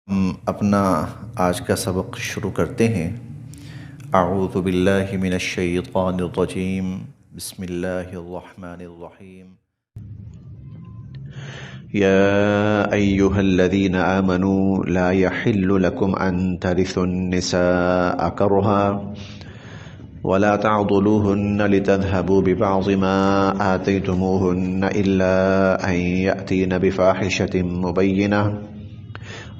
ہم اپنا آج کا سبق شروع کرتے ہیں۔ اعوذ باللہ من الشیطان الرجیم، بسم اللہ الرحمن الرحیم۔ يا أيها الذين آمنوا لا يحل لكم أن ترثوا النساء كرها ولا تعضلوهن لتذهبوا ببعض ما آتيتموهن إلا أن يأتين بفاحشة مبينة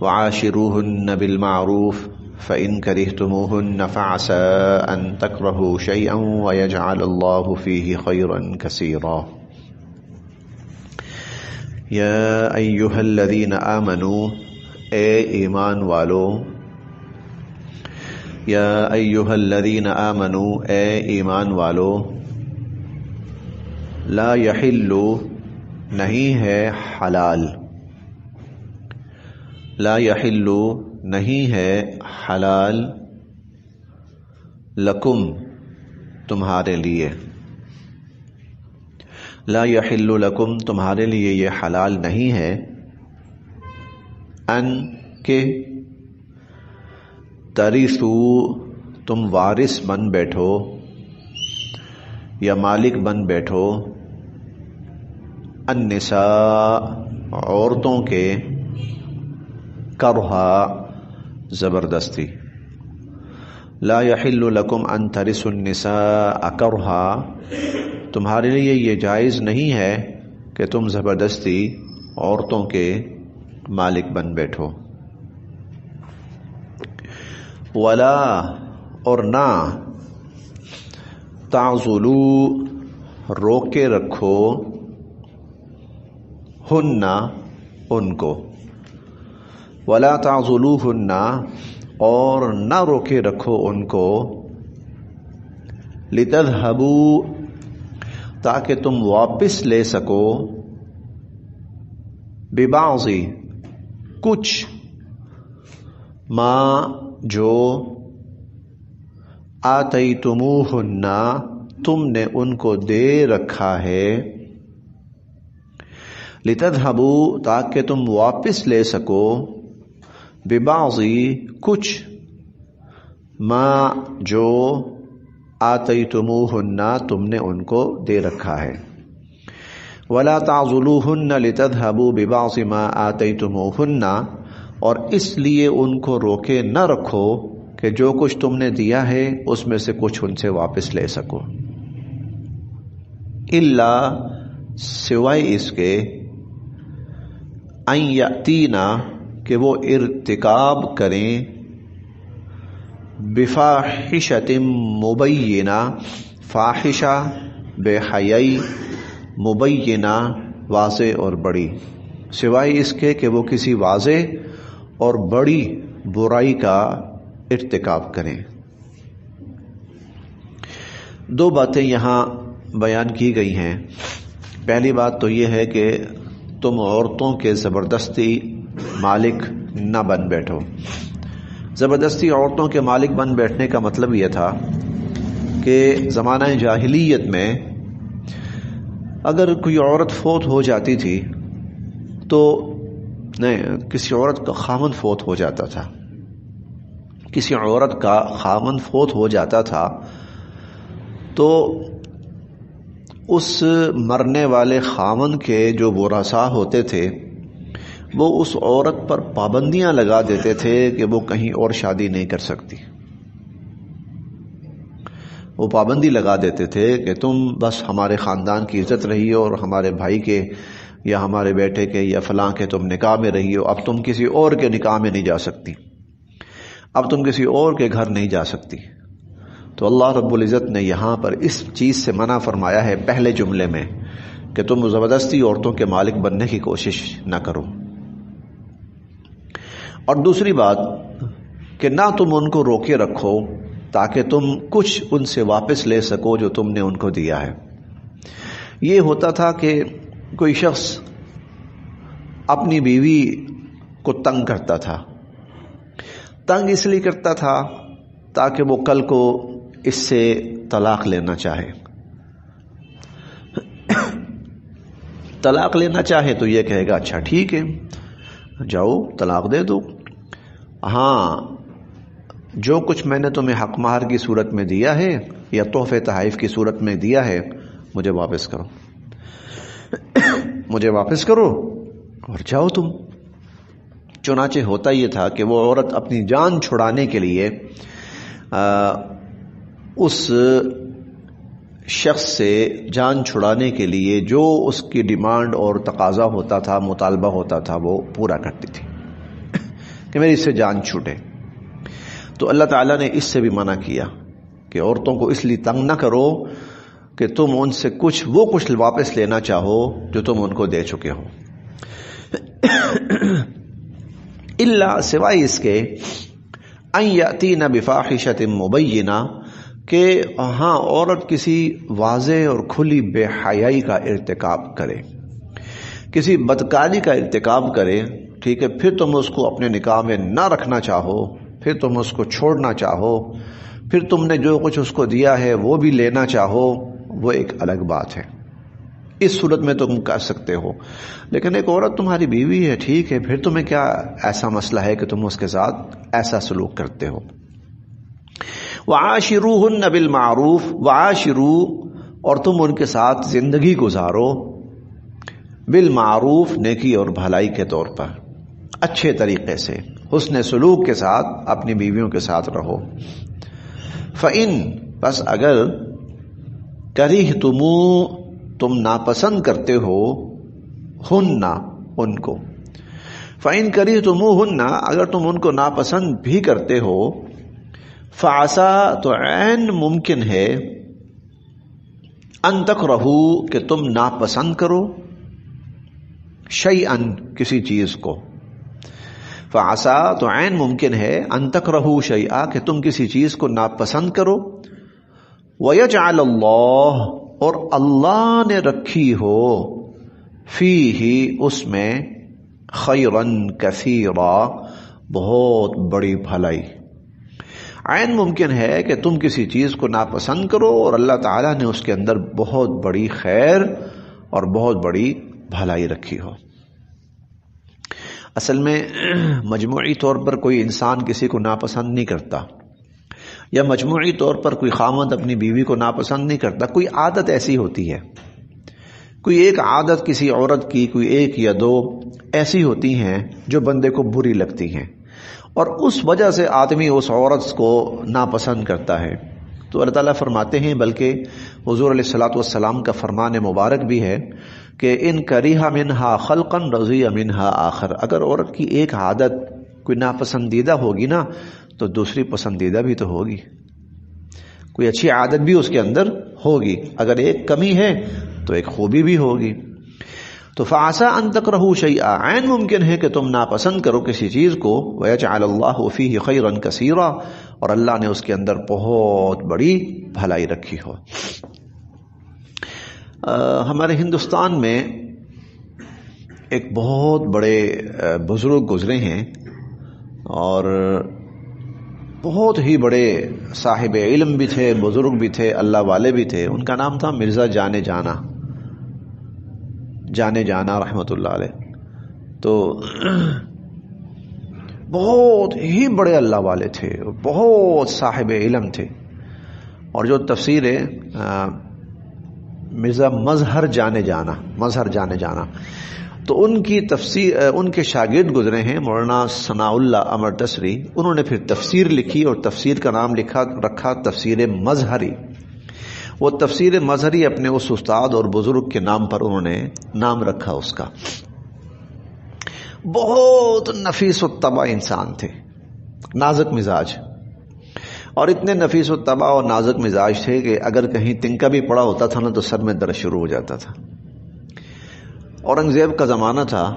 وعاشروهن بالمعروف فإن كرهتموهن فعسى أن تكرهوا شيئا ويجعل الله فيه خيرا كثيرا۔ یا ایہا الذین آمنوا، اے ایمان والو، یا ایہا الذین آمنوا، اے ایمان والو، لا یحل، نہیں ہے حلال، لا یحل، نہیں ہے حلال، لکم، تمہارے لیے، لا یحل لکم، تمہارے لیے یہ حلال نہیں ہے، ان کہ ترثو، تم وارث بن بیٹھو یا مالک بن بیٹھو، النساء، عورتوں کے، کرہا، زبردستی، لا یحل لکم ان ترثوا النساء کرہا، تمہارے لیے یہ جائز نہیں ہے کہ تم زبردستی عورتوں کے مالک بن بیٹھو، ولا، اور نہ، تعضلوا، روکے رکھو، ہن، ان کو، ولا تعضلوہن، اور نہ روکے رکھو ان کو، لتذہبوا، تاکہ تم واپس لے سکو، ببعض، کچھ، ما، جو، آتیتموہن، تم نے ان کو دے رکھا ہے، لتذہبوا، تاکہ تم واپس لے سکو، ببعض، کچھ، ما، جو، آتیتموہن، تم نے ان کو دے رکھا ہے، ولا تعضلوہن لتذہبوا ببعض ما آتیتموہن، اور اس لیے ان کو روکے نہ رکھو کہ جو کچھ تم نے دیا ہے اس میں سے کچھ ان سے واپس لے سکو، الا، سوائے اس کے، ان یأتینا، کہ وہ ارتکاب کریں، بفاحشۃ مبینہ، فاحشہ، بے حیائی، مبینہ، واضح اور بڑی، سوائے اس کے کہ وہ کسی واضح اور بڑی برائی کا ارتکاب کریں۔ دو باتیں یہاں بیان کی گئی ہیں۔ پہلی بات تو یہ ہے کہ تم عورتوں کے زبردستی مالک نہ بن بیٹھو۔ زبردستی عورتوں کے مالک بن بیٹھنے کا مطلب یہ تھا کہ زمانہ جاہلیت میں اگر کوئی عورت فوت ہو جاتی تھی تو نہیں، کسی عورت کا خامن فوت ہو جاتا تھا، کسی عورت کا خامن فوت ہو جاتا تھا تو اس مرنے والے خامن کے جو ورثاء ہوتے تھے وہ اس عورت پر پابندیاں لگا دیتے تھے کہ وہ کہیں اور شادی نہیں کر سکتی، وہ پابندی لگا دیتے تھے کہ تم بس ہمارے خاندان کی عزت رہی ہو اور ہمارے بھائی کے یا ہمارے بیٹے کے یا فلاں کے تم نکاح میں رہی ہو، اب تم کسی اور کے نکاح میں نہیں جا سکتی، اب تم کسی اور کے گھر نہیں جا سکتی۔ تو اللہ رب العزت نے یہاں پر اس چیز سے منع فرمایا ہے پہلے جملے میں کہ تم زبردستی عورتوں کے مالک بننے کی کوشش نہ کرو، اور دوسری بات کہ نہ تم ان کو روکے رکھو تاکہ تم کچھ ان سے واپس لے سکو جو تم نے ان کو دیا ہے۔ یہ ہوتا تھا کہ کوئی شخص اپنی بیوی کو تنگ کرتا تھا، تنگ اس لیے کرتا تھا تاکہ وہ کل کو اس سے طلاق لینا چاہے، طلاق لینا چاہے تو یہ کہے گا اچھا ٹھیک ہے جاؤ طلاق دے دو، ہاں جو کچھ میں نے تمہیں حق مہر کی صورت میں دیا ہے یا تحفے تحائف کی صورت میں دیا ہے مجھے واپس کرو، مجھے واپس کرو اور جاؤ تم۔ چنانچہ ہوتا یہ تھا کہ وہ عورت اپنی جان چھڑانے کے لیے اس شخص سے جان چھڑانے کے لیے جو اس کی ڈیمانڈ اور تقاضا ہوتا تھا، مطالبہ ہوتا تھا، وہ پورا کرتی تھی کہ میری اس سے جان چھوٹے۔ تو اللہ تعالیٰ نے اس سے بھی منع کیا کہ عورتوں کو اس لیے تنگ نہ کرو کہ تم ان سے وہ کچھ واپس لینا چاہو جو تم ان کو دے چکے ہو، الا سوائے اس کے ان یاتین بفاحشۃ مبینہ کہ ہاں عورت کسی واضح اور کھلی بے حیائی کا ارتکاب کرے، کسی بدکاری کا ارتکاب کرے، ٹھیک ہے، پھر تم اس کو اپنے نکاح میں نہ رکھنا چاہو، پھر تم اس کو چھوڑنا چاہو، پھر تم نے جو کچھ اس کو دیا ہے وہ بھی لینا چاہو، وہ ایک الگ بات ہے۔ اس صورت میں تم کر سکتے ہو، لیکن ایک عورت تمہاری بیوی ہے، ٹھیک ہے، پھر تمہیں کیا ایسا مسئلہ ہے کہ تم اس کے ساتھ ایسا سلوک کرتے ہو۔ وعاشروہن بالمعروف، وعاشرو اور تم ان کے ساتھ زندگی گزارو، بالمعروف نیکی اور بھلائی کے طور پر، اچھے طریقے سے، حسن سلوک کے ساتھ اپنی بیویوں کے ساتھ رہو۔ فَإِن بس اگر کریہتمو تم ناپسند کرتے ہو ہن ان کو، فَإِن کریہتموہن اگر تم ان کو ناپسند بھی کرتے ہو، فَعَسَىٰ تو عین ممکن ہے، ان تکرہو کہ تم ناپسند کرو، شیئن کسی چیز کو، فَعَسَىٰ تو عین ممکن ہے، ان تکرہو شیئا کہ تم کسی چیز کو ناپسند کرو، وَيَجْعَلَ اللَّهُ اور اللہ نے رکھی ہو، فیہ اس میں، خیراً کثیرا بہت بڑی بھلائی۔ عین ممکن ہے کہ تم کسی چیز کو ناپسند کرو اور اللہ تعالیٰ نے اس کے اندر بہت بڑی خیر اور بہت بڑی بھلائی رکھی ہو۔ اصل میں مجموعی طور پر کوئی انسان کسی کو ناپسند نہیں کرتا، یا مجموعی طور پر کوئی خاوند اپنی بیوی کو ناپسند نہیں کرتا، کوئی عادت ایسی ہوتی ہے، کوئی ایک عادت کسی عورت کی، کوئی ایک یا دو ایسی ہوتی ہیں جو بندے کو بری لگتی ہیں، اور اس وجہ سے آدمی اس عورت کو ناپسند کرتا ہے۔ تو اللہ تعالیٰ فرماتے ہیں، بلکہ حضور علیہ الصلوۃ والسلام کا فرمان مبارک بھی ہے کہ ان کریہ منہا خلقا رضی منہا آخر، اگر عورت کی ایک عادت کوئی ناپسندیدہ ہوگی نا تو دوسری پسندیدہ بھی تو ہوگی، کوئی اچھی عادت بھی اس کے اندر ہوگی، اگر ایک کمی ہے تو ایک خوبی بھی ہوگی۔ تو فَعَسَىٰ أَن تَكْرَهُوا شَيْئًا عین ممکن ہے کہ تم ناپسند کرو کسی چیز کو، وَيَجْعَلَ اللَّهُ فِيهِ خَيْرًا كَثِيرًا اور اللہ نے اس کے اندر بہت بڑی بھلائی رکھی ہو۔ ہمارے ہندوستان میں ایک بہت بڑے بزرگ گزرے ہیں اور بہت ہی بڑے صاحب علم بھی تھے، بزرگ بھی تھے، اللہ والے بھی تھے، ان کا نام تھا مرزا جانے جانا رحمۃ اللہ علیہ۔ تو بہت ہی بڑے اللہ والے تھے، بہت صاحب علم تھے، اور جو تفسیر مرزا مظہر جانے جانا تو ان کی تفسیر، ان کے شاگرد گزرے ہیں مولانا ثناء اللہ امرتسری، انہوں نے پھر تفسیر لکھی اور تفسیر کا نام رکھا تفسیر مظہری۔ وہ تفسیر مظہری اپنے اس استاد اور بزرگ کے نام پر انہوں نے نام رکھا اس کا۔ بہت نفیس الطبع انسان تھے، نازک مزاج، اور اتنے نفیس الطبع اور نازک مزاج تھے کہ اگر کہیں تنکا بھی پڑا ہوتا تھا نا تو سر میں درد شروع ہو جاتا تھا۔ اورنگزیب کا زمانہ تھا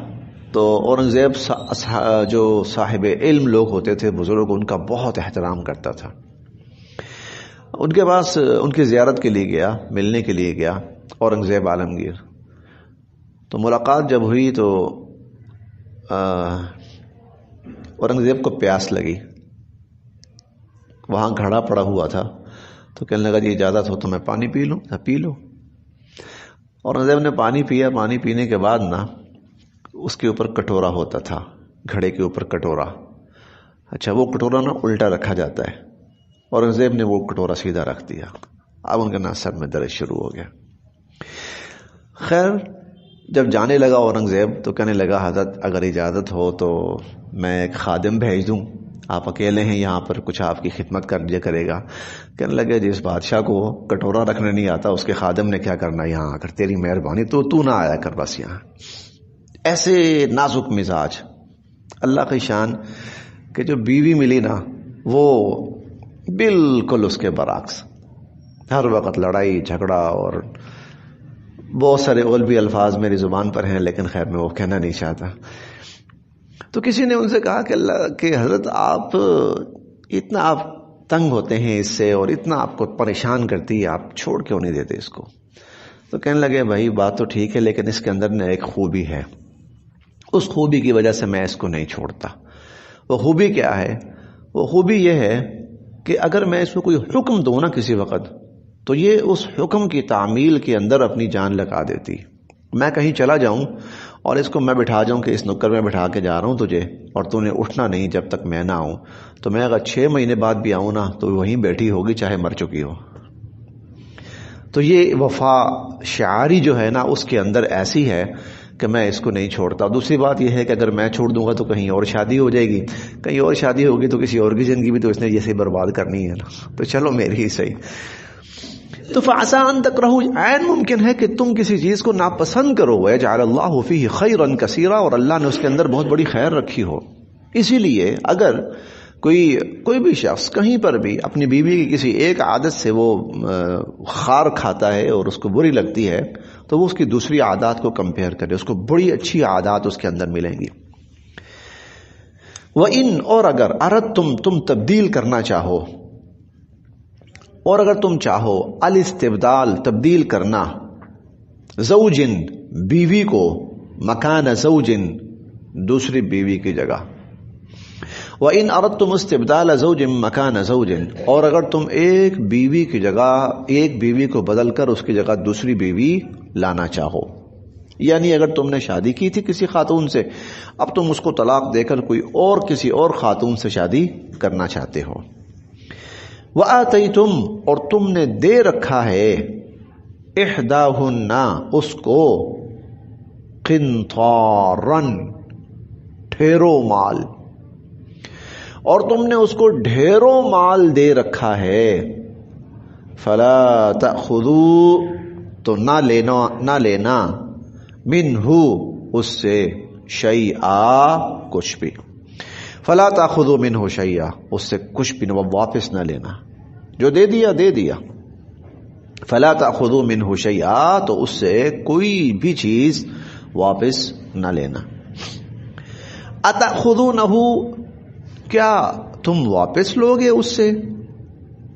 تو اورنگزیب جو صاحب علم لوگ ہوتے تھے، بزرگ، ان کا بہت احترام کرتا تھا۔ ان کے پاس ان کی زیارت کے لیے گیا، ملنے کے لیے گیا اورنگزیب عالمگیر۔ تو ملاقات جب ہوئی تو اورنگزیب کو پیاس لگی، وہاں گھڑا پڑا ہوا تھا، تو کہنے لگا جی اجازت ہو تو میں پانی پی لوں؟ پی لو۔ اورنگزیب نے پانی پیا، پانی پینے کے بعد نا اس کے اوپر کٹورا ہوتا تھا، گھڑے کے اوپر کٹورا، اچھا وہ کٹورا نا الٹا رکھا جاتا ہے، اورنگزیب نے وہ کٹورا سیدھا رکھ دیا، اب ان کے نا سر میں درد شروع ہو گیا۔ خیر جب جانے لگا اورنگزیب تو کہنے لگا حضرت اگر اجازت ہو تو میں ایک خادم بھیج دوں، آپ اکیلے ہیں یہاں پر، کچھ آپ کی خدمت کر دیا کرے گا۔ کہنے لگے جس بادشاہ کو کٹورا رکھنے نہیں آتا اس کے خادم نے کیا کرنا یہاں آ کر، تیری مہربانی تو نہ آیا کر بس یہاں۔ ایسے نازک مزاج، اللہ کی شان کہ جو بیوی ملی نا وہ بالکل اس کے برعکس، ہر وقت لڑائی جھگڑا، اور بہت سارے اور بھی الفاظ میری زبان پر ہیں لیکن خیر میں وہ کہنا نہیں چاہتا۔ تو کسی نے ان سے کہا کہ حضرت آپ اتنا آپ تنگ ہوتے ہیں اس سے اور اتنا آپ کو پریشان کرتی ہے، آپ چھوڑ کیوں نہیں دیتے اس کو؟ تو کہنے لگے بھائی بات تو ٹھیک ہے لیکن اس کے اندر نہ ایک خوبی ہے، اس خوبی کی وجہ سے میں اس کو نہیں چھوڑتا۔ وہ خوبی کیا ہے؟ وہ خوبی یہ ہے کہ اگر میں اس کو کوئی حکم دوں نا کسی وقت تو یہ اس حکم کی تعمیل کے اندر اپنی جان لگا دیتی۔ میں کہیں چلا جاؤں اور اس کو میں بٹھا جاؤں کہ اس نکر میں بٹھا کے جا رہا ہوں تجھے، اور تو نے اٹھنا نہیں جب تک میں نہ آؤں، تو میں اگر 6 مہینے بعد بھی آؤں نا تو وہیں بیٹھی ہوگی چاہے مر چکی ہو۔ تو یہ وفا شعاری جو ہے نا اس کے اندر ایسی ہے کہ میں اس کو نہیں چھوڑتا۔ دوسری بات یہ ہے کہ اگر میں چھوڑ دوں گا تو کہیں اور شادی ہو جائے گی، کہیں اور شادی ہوگی تو کسی اور کی زندگی بھی تو اس نے جیسے برباد کرنی ہے نا، تو چلو میری ہی صحیح۔ تو فعسى ان تکرہوا، عین ممکن ہے کہ تم کسی چیز کو ناپسند کرو، ويجعل الله فيه خيرا كثيرا، اور اللہ نے اس کے اندر بہت بڑی خیر رکھی ہو۔ اسی لیے اگر کوئی بھی شخص کہیں پر بھی اپنی بیوی کی کسی ایک عادت سے وہ خار کھاتا ہے اور اس کو بری لگتی ہے تو وہ اس کی دوسری عادات کو کمپیئر کرے، اس کو بڑی اچھی عادات اس کے اندر ملیں گی۔ وَإِنْ، اور اگر اردتم، تم تبدیل کرنا چاہو، اور اگر تم چاہو الاستبدال، تبدیل کرنا، زوجن، بیوی کو، مکان زوجن، دوسری بیوی کی جگہ، وَإِنْ أَرَدْتُمُ اسْتِبْدَالَ زَوْجٍ مَكَانَ زَوْجٍ، اور اگر تم ایک بیوی کی جگہ، ایک بیوی کو بدل کر اس کی جگہ دوسری بیوی لانا چاہو، یعنی اگر تم نے شادی کی تھی کسی خاتون سے، اب تم اس کو طلاق دے کر کوئی اور کسی اور خاتون سے شادی کرنا چاہتے ہو۔ وَآتَيْتُمْ، اور تم نے دے رکھا ہے، إِحْدَاهُنَّ، اس کو، قِنْطَارًا، ڈھیروں مال، اور تم نے اس کو ڈھیروں مال دے رکھا ہے، فَلَا تَأْخُذُوا، تو نہ لینا، مِنْهُ، اس سے، شَيْئًا، کچھ بھی، فَلَا تَأْخُذُوا مِنْهُ شَيْئًا، اس سے کچھ بھی نہ، واپس نہ لینا، جو دے دیا، فَلَا تَأْخُذُوا مِنْهُ شَيْئًا، تو اس سے کوئی بھی چیز واپس نہ لینا۔ أَتَأْخُذُونَهُ، کیا تم واپس لوگے اس سے،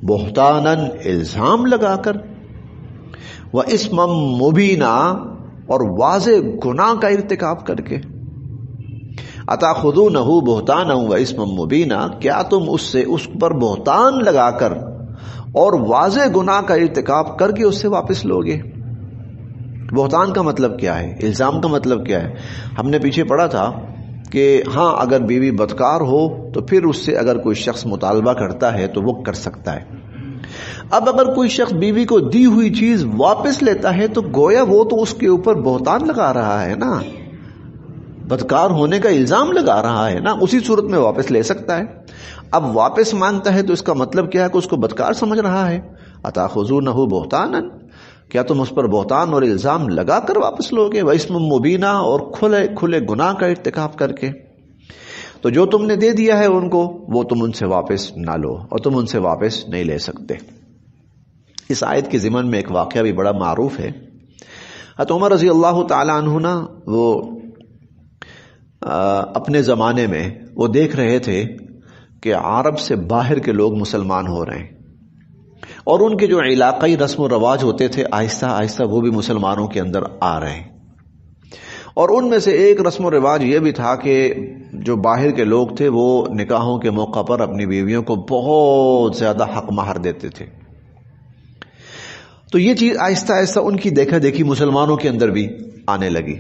بہتاناً، الزام لگا کر، وَإِثْمًا مُبِينًا، اور واضح گناہ کا ارتکاب کر کے۔ أَتَأْخُذُونَهُ بُهْتَانًا وَإِثْمًا مُبِينًا، کیا تم اس سے، اس پر بہتان لگا کر اور واضح گناہ کا ارتکاب کر کے اس سے واپس لوگے۔ بہتان کا مطلب کیا ہے، الزام کا مطلب کیا ہے؟ ہم نے پیچھے پڑھا تھا کہ ہاں اگر بیوی بدکار ہو تو پھر اس سے اگر کوئی شخص مطالبہ کرتا ہے تو وہ کر سکتا ہے۔ اب اگر کوئی شخص بیوی کو دی ہوئی چیز واپس لیتا ہے تو گویا وہ تو اس کے اوپر بہتان لگا رہا ہے نا، بدکار ہونے کا الزام لگا رہا ہے نا، اسی صورت میں واپس لے سکتا ہے۔ اب واپس مانگتا ہے تو اس کا مطلب کیا ہے کہ اس کو بدکار سمجھ رہا ہے۔ أَتَأْخُذُونَهُ بُهْتَانًا، کیا تم اس پر بہتان اور الزام لگا کر واپس لوگے، وَإِثْمًا مُبِينًا، اور کھلے گناہ کا ارتکاب کر کے۔ تو جو تم نے دے دیا ہے ان کو وہ تم ان سے واپس نہ لو، اور تم ان سے واپس نہیں لے سکتے۔ اس آیت کے ضمن میں ایک واقعہ بھی بڑا معروف ہے۔ حضرت عمر رضی اللہ تعالی عنہ نا، وہ اپنے زمانے میں وہ دیکھ رہے تھے کہ عرب سے باہر کے لوگ مسلمان ہو رہے ہیں، اور ان کے جو علاقائی رسم و رواج ہوتے تھے آہستہ آہستہ وہ بھی مسلمانوں کے اندر آ رہے ہیں۔ اور ان میں سے ایک رسم و رواج یہ بھی تھا کہ جو باہر کے لوگ تھے وہ نکاحوں کے موقع پر اپنی بیویوں کو بہت زیادہ حق مہر دیتے تھے۔ تو یہ چیز آہستہ آہستہ ان کی دیکھا دیکھی مسلمانوں کے اندر بھی آنے لگی۔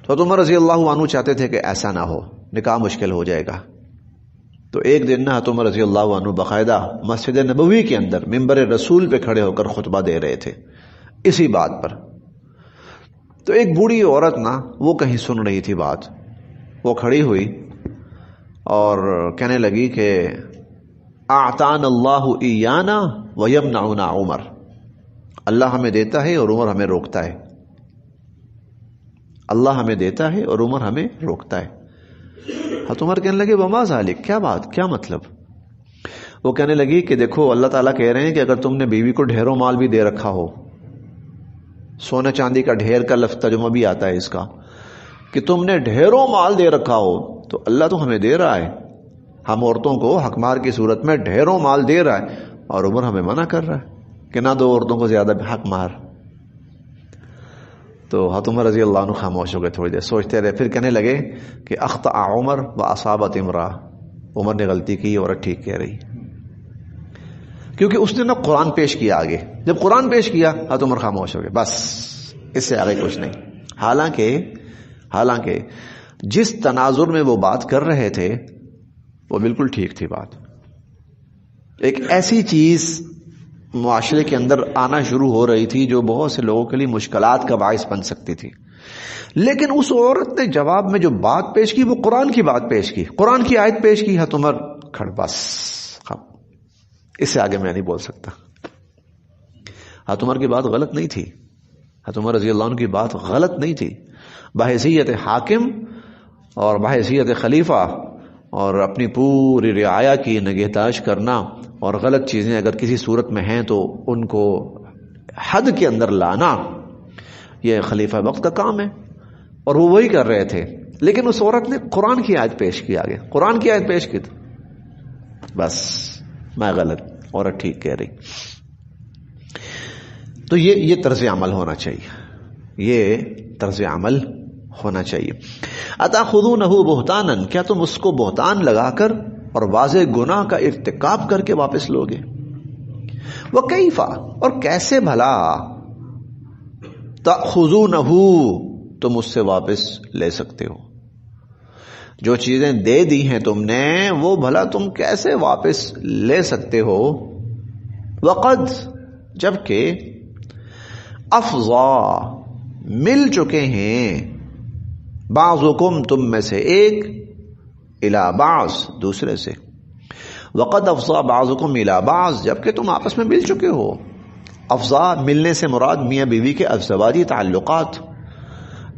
تو عمر رضی اللہ عنہ چاہتے تھے کہ ایسا نہ ہو، نکاح مشکل ہو جائے گا۔ تو ایک دن نہ عمر رضی اللہ عنہ باقاعدہ مسجد نبوی کے اندر منبر رسول پہ کھڑے ہو کر خطبہ دے رہے تھے اسی بات پر. تو ایک بوڑھی عورت نا وہ کہیں سن رہی تھی بات، وہ کھڑی ہوئی اور کہنے لگی کہ اعطانا اللہ ایانا ویمنعنا عمر، اللہ ہمیں دیتا ہے اور عمر ہمیں روکتا ہے، اللہ ہمیں دیتا ہے اور عمر ہمیں روکتا ہے. حضرت عمر کہنے لگے وما ذالک، کیا بات، کیا مطلب؟ وہ کہنے لگی کہ دیکھو اللہ تعالیٰ کہہ رہے ہیں کہ اگر تم نے بیوی کو ڈھیروں مال بھی دے رکھا ہو، سونے چاندی کا ڈھیر کا لفظ ترجمہ بھی آتا ہے اس کا، کہ تم نے ڈھیروں مال دے رکھا ہو تو اللہ تو ہمیں دے رہا ہے، ہم عورتوں کو حق مہر کی صورت میں ڈھیروں مال دے رہا ہے، اور عمر ہمیں منع کر رہا ہے کہ نہ دو عورتوں کو زیادہ حق مہر. تو حضرت عمر رضی اللہ عنہ خاموش ہو گئے، تھوڑی دیر سوچتے رہے، پھر کہنے لگے کہ اخطأ عمر و اصابت امرأة، عمر نے غلطی کی، عورت ٹھیک کہہ رہی، کیونکہ اس نے نا قرآن پیش کیا آگے. جب قرآن پیش کیا حضرت عمر خاموش ہو گئے، بس اس سے آگے کچھ نہیں. حالانکہ جس تناظر میں وہ بات کر رہے تھے وہ بالکل ٹھیک تھی بات. ایک ایسی چیز معاشرے کے اندر آنا شروع ہو رہی تھی جو بہت سے لوگوں کے لیے مشکلات کا باعث بن سکتی تھی، لیکن اس عورت نے جواب میں جو بات پیش کی وہ قرآن کی بات پیش کی، قرآن کی آیت پیش کی. حضرت عمر کھڑ، بس اس سے آگے میں نہیں بول سکتا. حضرت عمر کی بات غلط نہیں تھی، حضرت عمر رضی اللہ عنہ کی بات غلط نہیں تھی. بحیثیت حاکم اور بحیثیت خلیفہ اور اپنی پوری رعایا کی نگہداشت کرنا اور غلط چیزیں اگر کسی صورت میں ہیں تو ان کو حد کے اندر لانا، یہ خلیفہ وقت کا کام ہے، اور وہ وہی کر رہے تھے. لیکن اس عورت نے قرآن کی آیت پیش کی، آگے قرآن کی آیت پیش کی، بس میں غلط، عورت ٹھیک کہہ رہی. تو یہ طرز عمل ہونا چاہیے، یہ طرز عمل ہونا چاہیے. اتاخذونہ بہتانا، کیا تم اس کو بہتان لگا کر اور واضح گناہ کا ارتکاب کر کے واپس لوگے؟ وکیفا، اور کیسے بھلا، تاخذونہ، تم اس سے واپس لے سکتے ہو، جو چیزیں دے دی ہیں تم نے وہ بھلا تم کیسے واپس لے سکتے ہو؟ وقد، جبکہ افضا، مل چکے ہیں، بعضکم، تم میں سے ایک، الی بعض، دوسرے سے. وقد افضا بعضکم الی بعض، جبکہ تم آپس میں مل چکے ہو. افضا، ملنے سے مراد میاں بیوی کے ازدواجی تعلقات.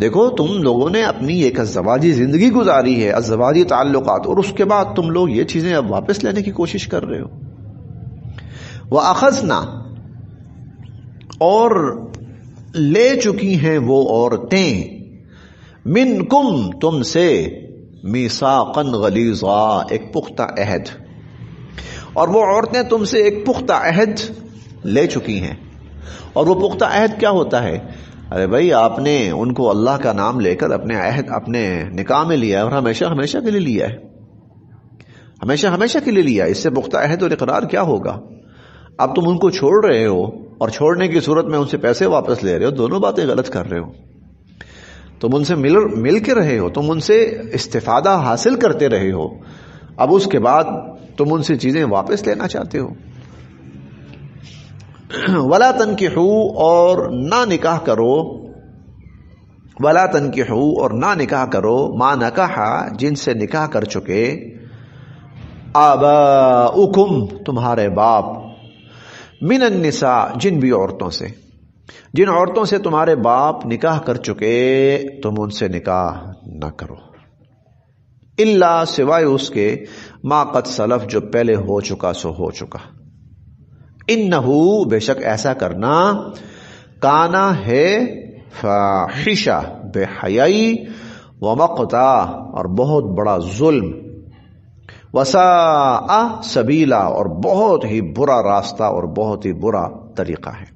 دیکھو تم لوگوں نے اپنی ایک ازدواجی زندگی گزاری ہے، ازدواجی تعلقات، اور اس کے بعد تم لوگ یہ چیزیں اب واپس لینے کی کوشش کر رہے ہو. وَأَخَذْنَا، اور لے چکی ہیں وہ عورتیں، منکم، تم سے، میثاقا غلیظا، ایک پختہ عہد. اور وہ عورتیں تم سے ایک پختہ عہد لے چکی ہیں. اور وہ پختہ عہد کیا ہوتا ہے؟ ارے بھائی آپ نے ان کو اللہ کا نام لے کر اپنے عہد، اپنے نکاح میں لیا ہے، اور ہمیشہ ہمیشہ کے لیے لیا ہے، ہمیشہ ہمیشہ کے لیے لیا ہے. اس سے پختہ عہد اور اقرار کیا ہوگا؟ اب تم ان کو چھوڑ رہے ہو اور چھوڑنے کی صورت میں ان سے پیسے واپس لے رہے ہو، دونوں باتیں غلط کر رہے ہو. تم ان سے مل کے رہے ہو، تم ان سے استفادہ حاصل کرتے رہے ہو، اب اس کے بعد تم ان سے چیزیں واپس لینا چاہتے ہو. ولا تنکحوا، اور نہ نکاح کرو، ولا تنکحوا، اور نہ نکاح کرو، ما نکاح، جن سے نکاح کر چکے، آباؤکم، تمہارے باپ، من النساء، جن بھی عورتوں سے، جن عورتوں سے تمہارے باپ نکاح کر چکے تم ان سے نکاح نہ کرو. الا، سوائے اس کے، ما قد سلف، جو پہلے ہو چکا سو ہو چکا. انہو، بے شک ایسا کرنا، کانا ہے، فاحشہ، بے حیائی، ومقتا، اور بہت بڑا ظلم، وساء سبیلا، اور بہت ہی برا راستہ اور بہت ہی برا طریقہ ہے.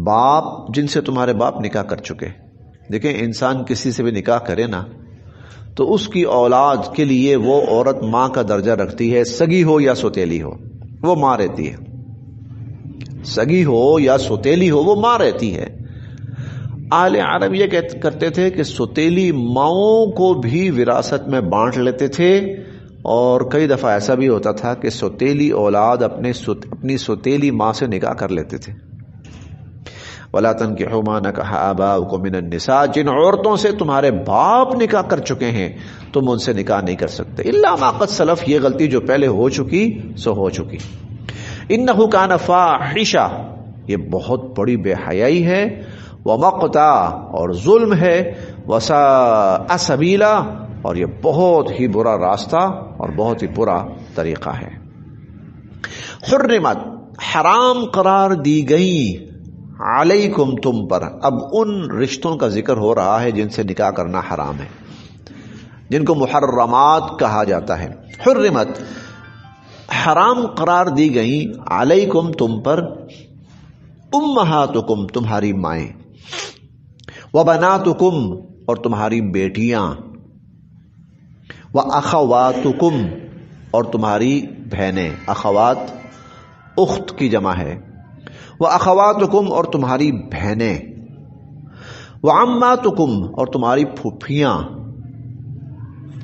باپ، جن سے تمہارے باپ نکاح کر چکے. دیکھیں انسان کسی سے بھی نکاح کرے نا تو اس کی اولاد کے لیے وہ عورت ماں کا درجہ رکھتی ہے، سگی ہو یا سوتیلی ہو، وہ ماں رہتی ہے. سگی ہو یا سوتیلی ہو، وہ ماں رہتی ہے. اہل عرب یہ کرتے تھے کہ سوتیلی ماؤں کو بھی وراثت میں بانٹ لیتے تھے اور کئی دفعہ ایسا بھی ہوتا تھا کہ سوتیلی اولاد اپنی سوتیلی ماں سے نکاح کر لیتے تھے. وَلَا تَنْكِحُوا مَا نَكَحَ آبَاؤُكُم مِّنَ النِّسَاءِ، جن عورتوں سے تمہارے باپ نکاح کر چکے ہیں تم ان سے نکاح نہیں کر سکتے. الا ما قد سلف، یہ غلطی جو پہلے ہو چکی سو ہو چکی. انہ کان فاحشہ، یہ بہت بڑی بے حیائی ہے. ومقتا، اور ظلم ہے. وساء سبیلا، اور یہ بہت ہی برا راستہ اور بہت ہی برا طریقہ ہے. حرمت، حرام قرار دی گئی، علیکم، تم پر. اب ان رشتوں کا ذکر ہو رہا ہے جن سے نکاح کرنا حرام ہے، جن کو محرمات کہا جاتا ہے. حرمت، حرام قرار دی گئی، علیکم، تم پر، امہاتکم، تمہاری مائیں، وبناتکم، اور تمہاری بیٹیاں، واخواتکم، اور تمہاری بہنیں. اخوات اخت کی جمع ہے. وَأَخَوَاتُكُمْ، اور تمہاری بہنیں. وَعَمَّاتُكُمْ، اور تمہاری پھوپھیاں.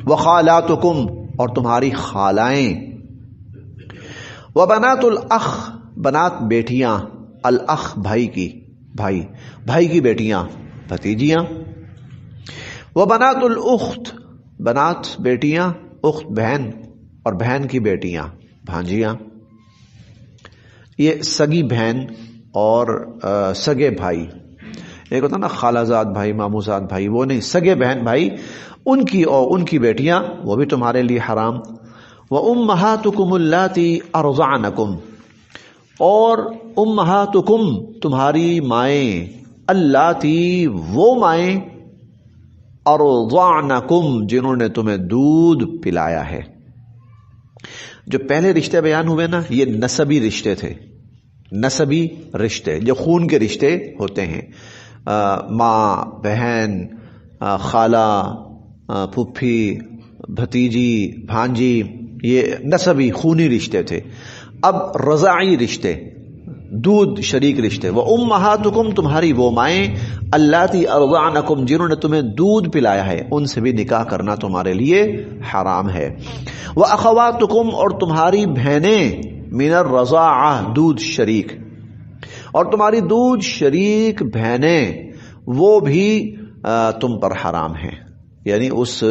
وَخَالَاتُكُمْ، اور تمہاری خالائیں. وَبَنَاتُ الْأَخْ، بنات بیٹیاں. الاخ، بھائی کی، بھائی کی بیٹیاں، بھتیجیاں. وَبَنَاتُ الْأُخْتِ، بنات بیٹیاں، اخت بہن، اور بہن کی بیٹیاں، بھانجیاں. یہ سگی بہن اور سگے بھائی، ایک ہوتا نا خالہ زاد بھائی، ماموں زاد بھائی، وہ نہیں، سگے بہن بھائی، ان کی اور ان کی بیٹیاں، وہ بھی تمہارے لیے حرام. وَأُمَّهَاتُكُمُ اللَّاتِي أَرْضَعْنَكُمْ، اور امہاتکم، تمہاری مائیں، اللَّاتِي، وہ مائیں، أَرْضَعْنَكُمْ، جنہوں نے تمہیں دودھ پلایا ہے. جو پہلے رشتے بیان ہوئے نا، یہ نسبی رشتے تھے، نسبی رشتے جو خون کے رشتے ہوتے ہیں. ماں، بہن، خالہ، پھوپھی، بھتیجی، بھانجی، یہ نسبی خونی رشتے تھے. اب رضاعی رشتے، دودھ شریک رشتے. وَأُمَّهَاتُكُمْ، تمہاری وہ مائیں، اللَّاتِي أَرْضَعْنَكُمْ، جنہوں نے تمہیں دودھ پلایا ہے، ان سے بھی نکاح کرنا تمہارے لیے حرام ہے. وَأَخَوَاتُكُمْ، اور تمہاری بہنیں، من الرضاعہ، دودھ شریک، اور تمہاری دودھ شریک بہنیں، وہ بھی تم پر حرام ہیں. یعنی اس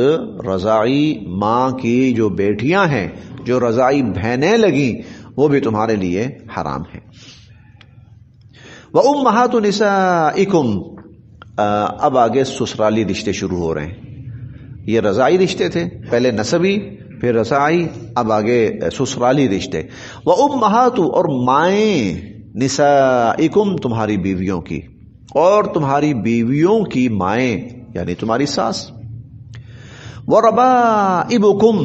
رضاعی ماں کی جو بیٹیاں ہیں، جو رضاعی بہنیں لگیں، وہ بھی تمہارے لیے حرام ہیں. وَأُمَّهَاتُ نِسَائِكُمْ، اب آگے سسرالی رشتے شروع ہو رہے ہیں. یہ رضاعی رشتے تھے، پہلے نسبی، پھر رضاعی، اب آگے سسرالی رشتے. وَأُمَّهَاتُ، اور مائیں، نِسَائِكُمْ، تمہاری بیویوں کی، اور تمہاری بیویوں کی مائیں، یعنی تمہاری ساس. وَرَبَائِبُكُمْ،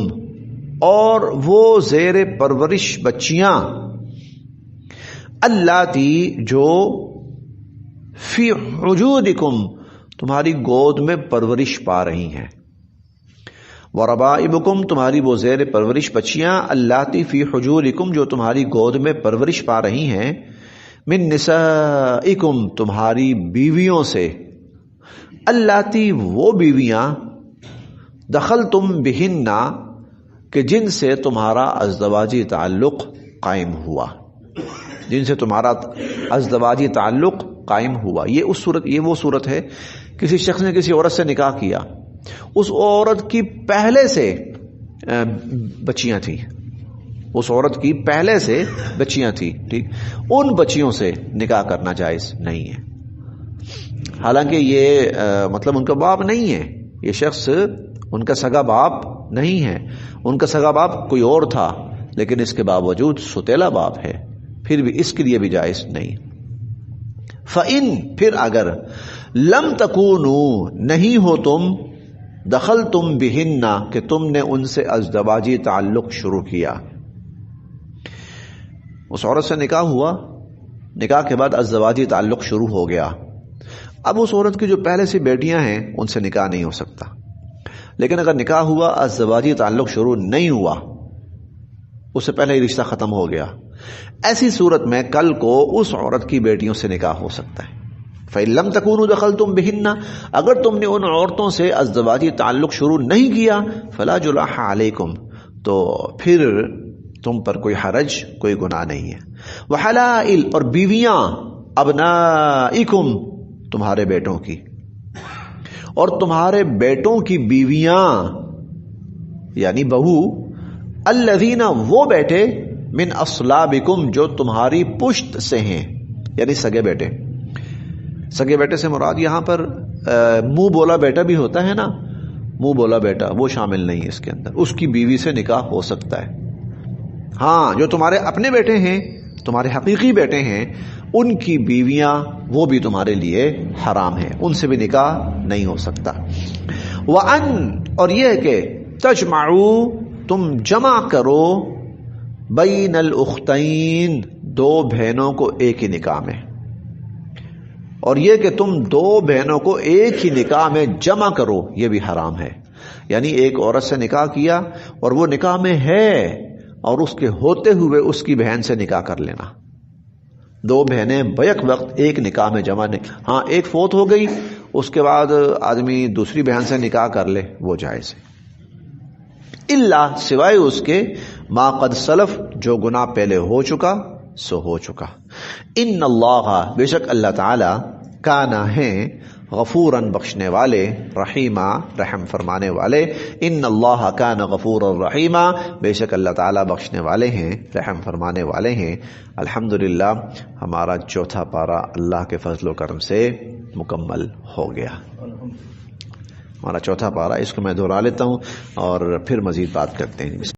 اور وہ زیر پرورش بچیاں، اللاتی، جو فی حجورکم، تمہاری گود میں پرورش پا رہی ہیں. وَرَبَائِبُكُمْ، تمہاری وہ زیر پرورش بچیاں، اللاتی فی حجورکم، جو تمہاری گود میں پرورش پا رہی ہیں، من نسائکم، تمہاری بیویوں سے، اللاتی، وہ بیویاں، دخلتم بہن، کہ جن سے تمہارا ازدواجی تعلق قائم ہوا، جن سے تمہارا ازدواجی تعلق قائم ہوا. یہ وہ صورت ہے، کسی شخص نے کسی عورت سے نکاح کیا، اس عورت کی پہلے سے بچیاں تھیں، اس عورت کی پہلے سے بچیاں تھیں، ٹھیک، ان بچیوں سے نکاح کرنا جائز نہیں ہے. حالانکہ یہ مطلب ان کا باپ نہیں ہے، یہ شخص ان کا سگا باپ نہیں ہے، ان کا سگا باپ کوئی اور تھا، لیکن اس کے باوجود ستیلا باپ ہے، پھر بھی اس کے لیے بھی جائز نہیں. فَإِن، پھر اگر، لم تکونوا، نہیں ہو تم، دخلتم بہن، کہ تم نے ان سے ازدواجی تعلق شروع کیا. اس عورت سے نکاح ہوا، نکاح کے بعد ازدواجی تعلق شروع ہو گیا. اب اس عورت کی جو پہلے سے بیٹیاں ہیں ان سے نکاح نہیں ہو سکتا. لیکن اگر نکاح ہوا، ازدواجی تعلق شروع نہیں ہوا، اس سے پہلے ہی رشتہ ختم ہو گیا، ایسی صورت میں کل کو اس عورت کی بیٹیوں سے نکاح ہو سکتا ہے. فَإِن لَمْ تَكُونُوا دَخَلْتُمْ بِهِنَّ، اگر تم نے ان عورتوں سے ازدواجی تعلق شروع نہیں کیا، فَلَا جُنَاحَ عَلَيْكُمْ، تو پھر تم پر کوئی حرج، کوئی گناہ نہیں ہے. وحلائل، اور بیویاں، ابنائکم، تمہارے بیٹوں کی، اور تمہارے بیٹوں کی بیویاں یعنی بہو، الذین، وہ بیٹے، من اصلابکم، جو تمہاری پشت سے ہیں، یعنی سگے بیٹے. سگے بیٹے سے مراد یہاں پر منہ بولا بیٹا بھی ہوتا ہے نا، منہ بولا بیٹا وہ شامل نہیں ہے اس کے اندر. اس کی بیوی سے نکاح ہو سکتا ہے. ہاں جو تمہارے اپنے بیٹے ہیں، تمہارے حقیقی بیٹے ہیں، ان کی بیویاں وہ بھی تمہارے لیے حرام ہیں، ان سے بھی نکاح نہیں ہو سکتا. وَأَن، اور یہ ہے کہ تجمعوا، تم جمع کرو، بین الاختین، دو بہنوں کو ایک ہی نکاح میں. اور یہ کہ تم دو بہنوں کو ایک ہی نکاح میں جمع کرو، یہ بھی حرام ہے. یعنی ایک عورت سے نکاح کیا اور وہ نکاح میں ہے، اور اس کے ہوتے ہوئے اس کی بہن سے نکاح کر لینا. دو بہنیں بیک وقت ایک نکاح میں جمع نہیں. ہاں ایک فوت ہو گئی، اس کے بعد آدمی دوسری بہن سے نکاح کر لے، وہ جائز ہے. اللہ، سوائے اس کے، ما قد سلف، جو گناہ پہلے ہو چکا سو ہو چکا. ان اللہ، بے شک اللہ تعالی، کانا ہے، غفوراً، بخشنے والے، رحیما، رحم فرمانے والے. ان اللہ کان غفورا رحیما، بے شک اللہ تعالی بخشنے والے ہیں، رحم فرمانے والے ہیں. الحمدللہ ہمارا چوتھا پارہ اللہ کے فضل و کرم سے مکمل ہو گیا. ہمارا چوتھا پارہ، اس کو میں دہرا لیتا ہوں اور پھر مزید بات کرتے ہیں.